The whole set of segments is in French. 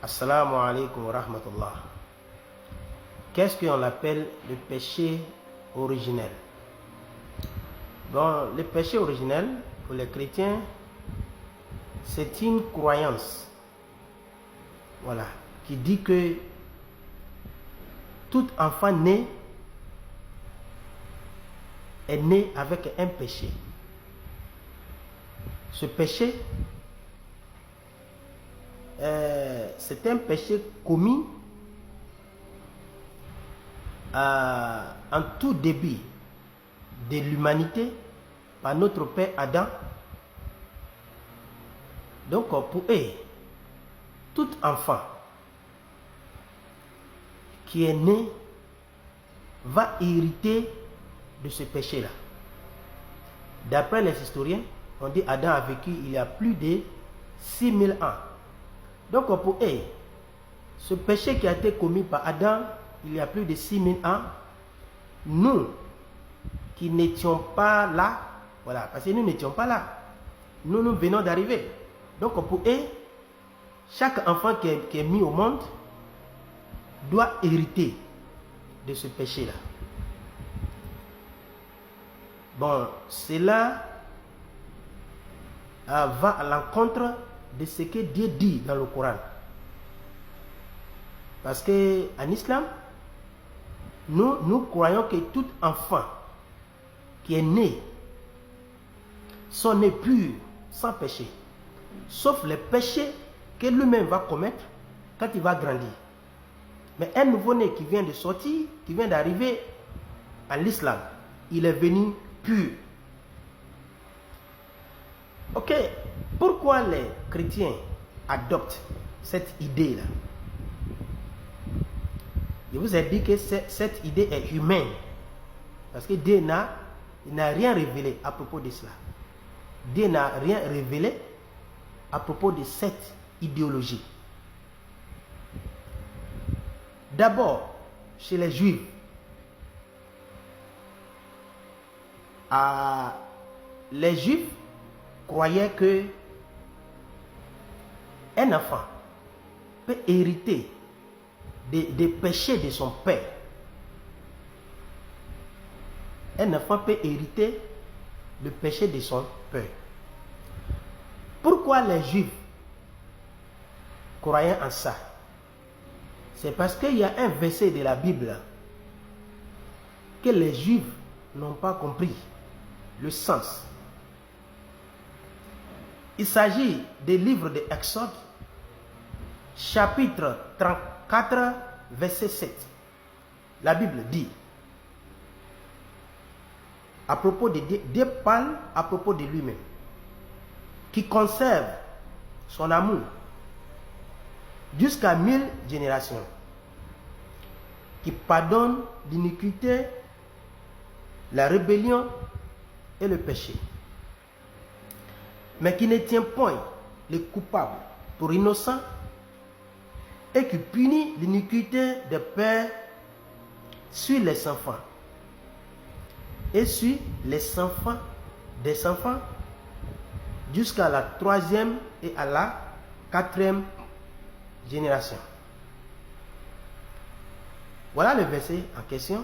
Assalamu alaikum wa rahmatullah. Qu'est-ce qu'on appelle le péché originel? Bon, le péché originel, pour les chrétiens, c'est une croyance, voilà, qui dit que tout enfant né est né avec un péché. Ce péché, c'est un péché commis en tout début de l'humanité par notre père Adam. Donc pour eux, tout enfant qui est né va hériter de ce péché-là. D'après les historiens, on dit Adam a vécu il y a plus de 6000 ans. Donc pour eux, ce péché qui a été commis par Adam il y a plus de 6000 ans, nous qui n'étions pas là, voilà, parce que nous n'étions pas là, nous venons d'arriver. Donc pour eux, chaque enfant qui est mis au monde doit hériter de ce péché-là. Bon, cela va à l'encontre de ce que Dieu dit dans le Coran. Parce que en islam, nous croyons que tout enfant qui est né sont nés purs, sans péché. Sauf les péchés que lui-même va commettre quand il va grandir. Mais un nouveau-né qui vient de sortir, qui vient d'arriver à l'islam, il est venu pur. Ok, pourquoi les chrétiens adoptent cette idée-là? Je vous ai dit que cette idée est humaine. Parce que Dieu n'a rien révélé à propos de cela. Dieu n'a rien révélé à propos de cette idéologie. D'abord, chez les Juifs, les Juifs croyaient que un enfant peut hériter des péchés de son père. Un enfant peut hériter le péché de son père. Pourquoi les Juifs croyaient en ça? C'est parce qu'il y a un verset de la Bible que les Juifs n'ont pas compris le sens. Il s'agit du livre de Exode, chapitre 34, verset 7. La Bible dit, à propos de Dieu parle à propos de lui-même, qui conserve son amour jusqu'à 1000 générations, qui pardonne l'iniquité, la rébellion et le péché, mais qui ne tient point les coupables pour innocents, et qui punit l'iniquité des pères sur les enfants et sur les enfants des enfants jusqu'à la 3e et à la 4e génération. Voilà le verset en question.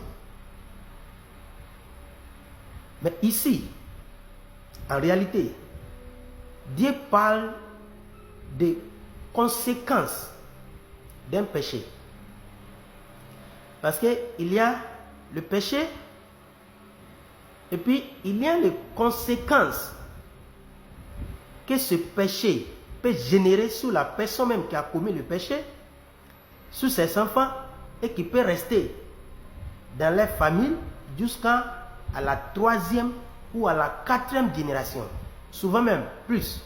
Mais ici, en réalité, Dieu parle des conséquences d'un péché. Parce qu'il y a le péché et puis il y a les conséquences que ce péché peut générer sur la personne même qui a commis le péché, sur ses enfants, et qui peut rester dans leur famille jusqu'à la 3e ou à la 4e génération, souvent même plus.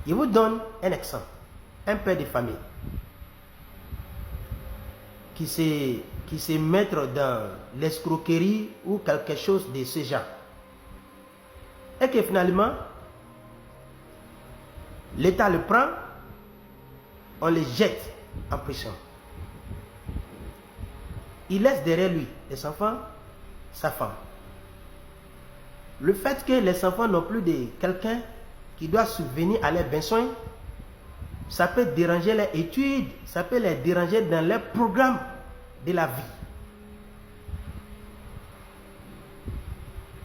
Je vous donne un exemple. Un père de famille qui se met dans l'escroquerie ou quelque chose de ce genre, et que finalement l'État le prend, on le jette en prison. Il laisse derrière lui les enfants, sa femme. Le fait que les enfants n'ont plus de quelqu'un qui doit subvenir à leurs besoins Ça peut déranger les études, ça peut les déranger dans les programmes de la vie.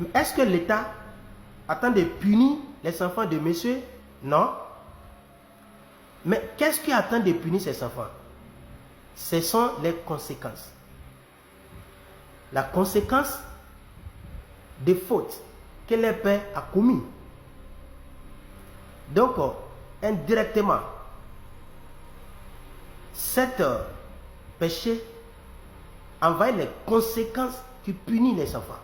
Mais est-ce que l'État attend de punir les enfants de monsieur? Non. Mais qu'est-ce qui attend de punir ces enfants? Ce sont les conséquences. La conséquence des fautes que les pères a commis. Donc, indirectement, cet péché envoie les conséquences qui punissent les enfants.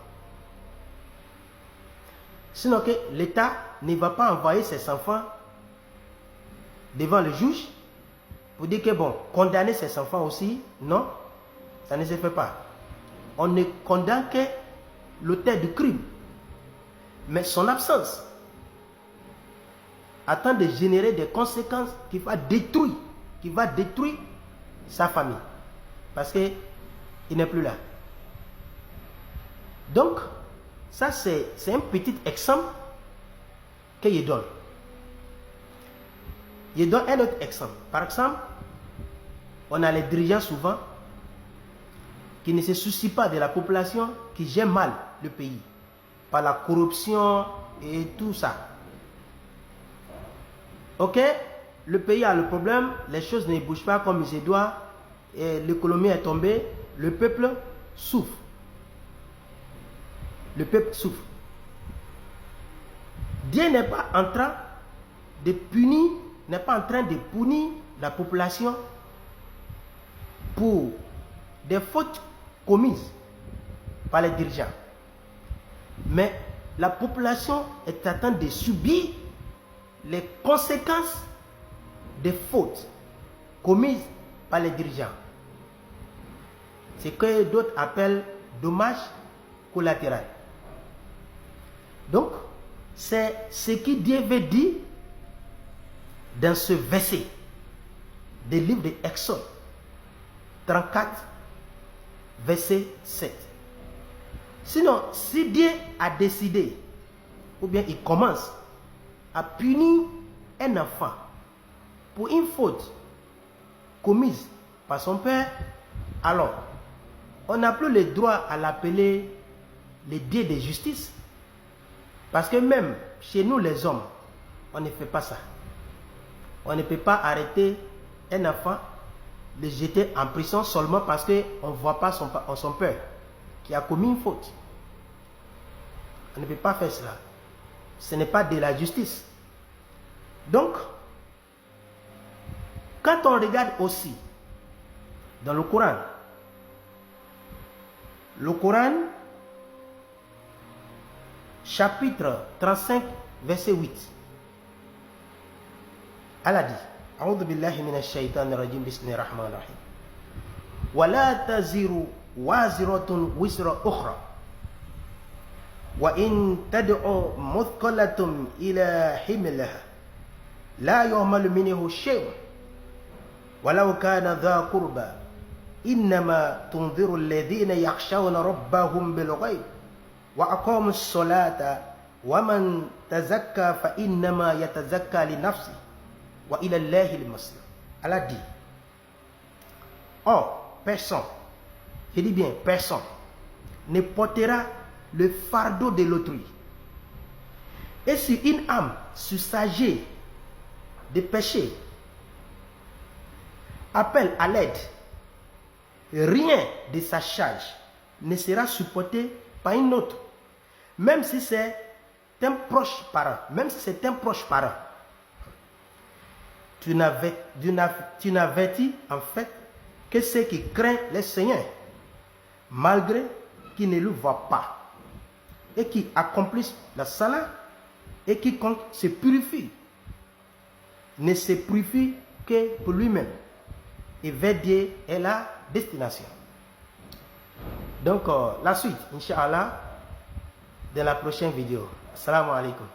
Sinon que l'État ne va pas envoyer ses enfants devant le juge pour dire que bon, condamner ses enfants aussi, non, ça ne se fait pas. On ne condamne que l'auteur du crime. Mais son absence attend de générer des conséquences qui va détruire sa famille. Parce qu'il n'est plus là. Donc, ça c'est un petit exemple que je donne. Je donne un autre exemple. Par exemple, on a les dirigeants souvent qui ne se soucient pas de la population, qui gèrent mal le pays par la corruption et tout ça. Ok, le pays a le problème, les choses ne bougent pas comme il se doit, l'économie est tombée, le peuple souffre. Le peuple souffre. Dieu n'est pas en train de punir, la population pour des fautes commises par les dirigeants. Mais la population est en train de subir les conséquences des fautes commises par les dirigeants. C'est ce que d'autres appellent dommages collatéraux. Donc, c'est ce qui Dieu veut dire dans ce verset du livre de Exode 34, verset 7. Sinon, si Dieu a décidé, ou bien il commence à punir un enfant pour une faute commise par son père, alors on n'a plus le droit à l'appeler le Dieu de justice. Parce que même chez nous les hommes, on ne fait pas ça. On ne peut pas arrêter un enfant, le jeter en prison seulement parce qu'on ne voit pas son père qui a commis une faute. On ne peut pas faire cela. Ce n'est pas de la justice. Donc, quand on regarde aussi dans le Coran, chapitre 35, verset 8, Allah dit, A'udhu billahi minash shaitanir rajim, bismillahir rahmanir rahim. Wa la taziru waziratun wisra ukhra. Wa in tad'u muthqalatun ila himliha la yu'malu minhu shay'un walau kana dha qurba innama tunziru alladhina yakhshawna rabbahum bil ghaib wa aqamu as-salata wa man tazakka fa innama yatazakka li nafsihi wa ila Allahi al-masir. Allah dit, or personne, je dis bien personne, ne portera le fardeau de l'autrui. Et si une âme surchargée de péché appelle à l'aide, rien de sa charge ne sera supporté par une autre, même si c'est un proche parent. Tu n'avertis en fait que ceux qui craignent le Seigneur, malgré qu'ils ne le voient pas, et qui accomplissent la salat, et quiconque se purifie, ne se purifie que pour lui-même, et vers Dieu est la destination. Donc, la suite, Inch'Allah, dans la prochaine vidéo. Assalamu alaikum.